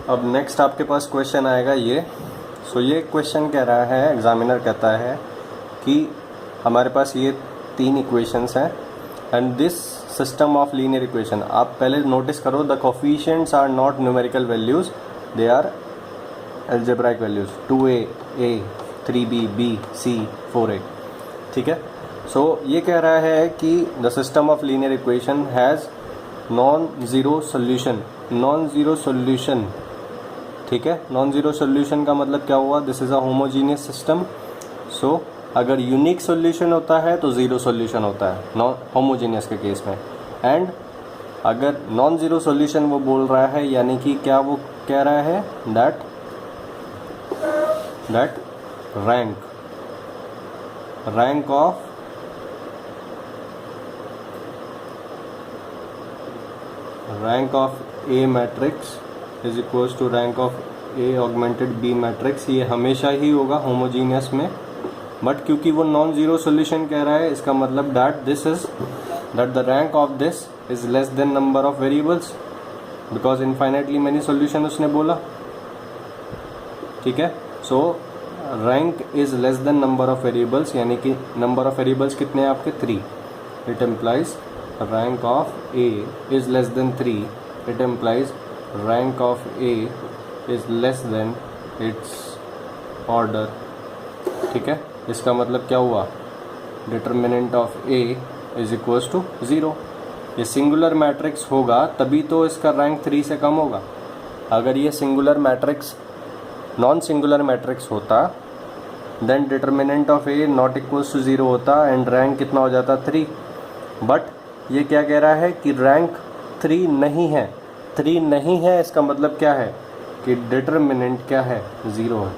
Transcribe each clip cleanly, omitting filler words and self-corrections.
अब नेक्स्ट आपके पास क्वेश्चन आएगा ये। ये क्वेश्चन कह रहा है, एग्जामिनर कहता है कि हमारे पास ये 3 इक्वेशंस हैं and this system of linear equation. आप पहले नोटिस करो, the coefficients are not numerical values, they are algebraic values, 2a, a, 3b, b, c, 4a। ठीक है। ये कह रहा है कि the system of linear equation has non zero solution. Non zero solution, ठीक है। नॉन ज़ीरो सोल्यूशन का मतलब क्या हुआ? This is a homogeneous system. अगर यूनिक सोल्यूशन होता है तो ज़ीरो सोल्यूशन होता है नॉन होमोजीनियस के केस में। एंड अगर नॉन ज़ीरो सोल्यूशन वो बोल रहा है, यानी कि क्या वो कह रहा है? That rank of A matrix is equals to rank of A augmented B matrix. ये हमेशा ही होगा होमोजीनियस में, बट क्योंकि वो नॉन ज़ीरो सोल्यूशन कह रहा है, इसका मतलब that the rank of this is less than number of variables, because infinitely many solution उसने बोला। ठीक है। Rank is less than number of variables, यानी कि नंबर ऑफ वेरिएबल्स कितने हैं आपके? 3। It implies rank of A is less than 3। It implies rank of A is less than its order. ठीक है। इसका मतलब क्या हुआ? Determinant of A is equals to 0। ये सिंगुलर मैट्रिक्स होगा तभी तो इसका रैंक 3 से कम होगा। अगर ये singular matrix non singular matrix होता then determinant of A not equals to 0 होता एंड रैंक कितना हो जाता? 3। बट ये क्या कह रहा है कि रैंक 3 नहीं है। 3 नहीं है, इसका मतलब क्या है कि डिटर्मिनेंट क्या है? 0 है।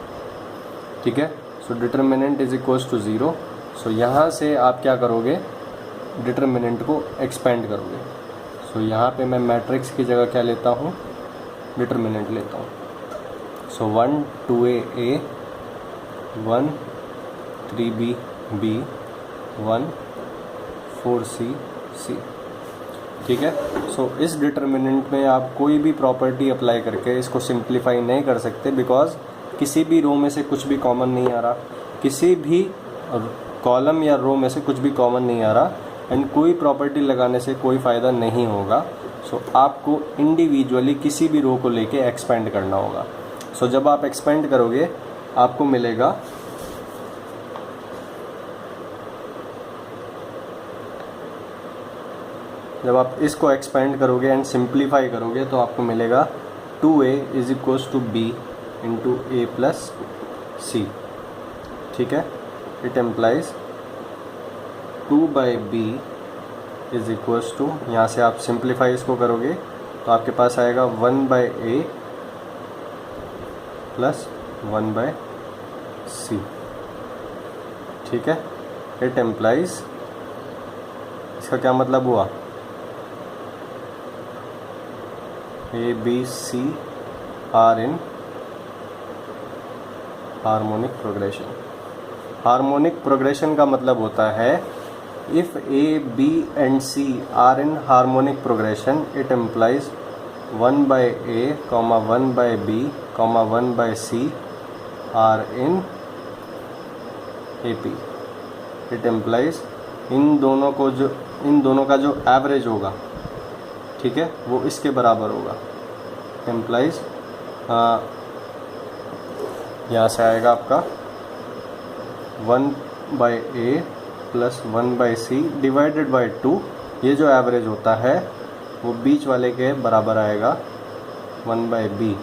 ठीक है। Determinant is equals to 0। यहाँ से आप क्या करोगे? डिटर्मिनेंट को एक्सपेंड करोगे। यहाँ पे मैं मैट्रिक्स की जगह क्या लेता हूँ? डिटर्मिनेंट लेता हूँ। 1 2a a, 1 3b b, 1 4c c। ठीक है। इस डिटर्मिनेंट में आप कोई भी प्रॉपर्टी अप्लाई करके इसको सिंप्लीफाई नहीं कर सकते, बिकॉज किसी भी रो में से कुछ भी कॉमन नहीं आ रहा, किसी भी कॉलम या रो में से कुछ भी कॉमन नहीं आ रहा, एंड कोई प्रॉपर्टी लगाने से कोई फ़ायदा नहीं होगा। आपको इंडिविजुअली किसी भी रो को लेके एक्सपेंड करना होगा। जब आप एक्सपेंड करोगे आपको मिलेगा जब आप इसको एक्सपेंड करोगे एंड सिंप्लीफाई करोगे तो आपको मिलेगा 2a is equals to b into A plus C. ठीक है। It implies 2/b is equals to, यहाँ से आप सिंप्लीफाई इसको करोगे तो आपके पास आएगा 1/a प्लस 1/c। ठीक है। इट एम्प्लाइज, इसका क्या मतलब हुआ? A B C are in harmonic progression. Harmonic progression का मतलब होता है if A B and C are in harmonic progression, it implies 1/a, 1/b, 1/c are in AP। It implies इन दोनों का जो एवरेज होगा, ठीक है, वो इसके बराबर होगा। एम्प्लाइज यहाँ से आएगा आपका 1/a plus 1/c divided by 2। ये जो एवरेज होता है वो बीच वाले के बराबर आएगा 1/b।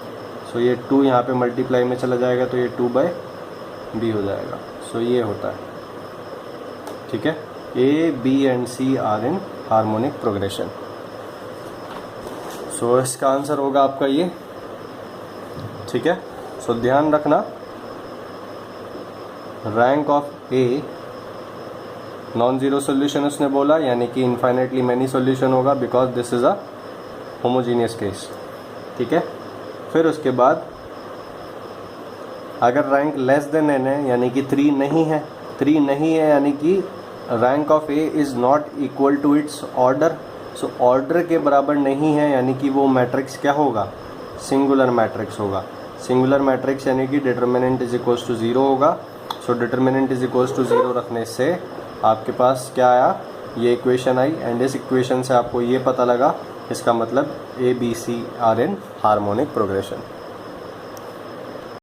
ये 2 यहाँ पे मल्टीप्लाई में चला जाएगा तो ये 2/b हो जाएगा। ये होता है। ठीक है। A B and C are in harmonic progression. इसका आंसर होगा आपका ये। ठीक है। ध्यान रखना, rank of A non zero solution उसने बोला, यानी कि इनफाइनाइटली मैनी सोल्यूशन होगा, because this is a homogeneous case. ठीक है। फिर उसके बाद अगर रैंक लेस देन एन है, यानी कि 3 नहीं है, 3 नहीं है यानी कि rank of A is not equal to its order. Order के बराबर नहीं है, यानी कि वो मैट्रिक्स क्या होगा? सिंगुलर मैट्रिक्स होगा। सिंगुलर मैट्रिक्स यानी कि डिटर्मिनेंट इज इक्वल्स टू 0 होगा। So determinant is equals to 0 रखने से आपके पास क्या आया, ये इक्वेशन आई, एंड इस इक्वेशन से आपको ये पता लगा, इसका मतलब A B C are in harmonic progression.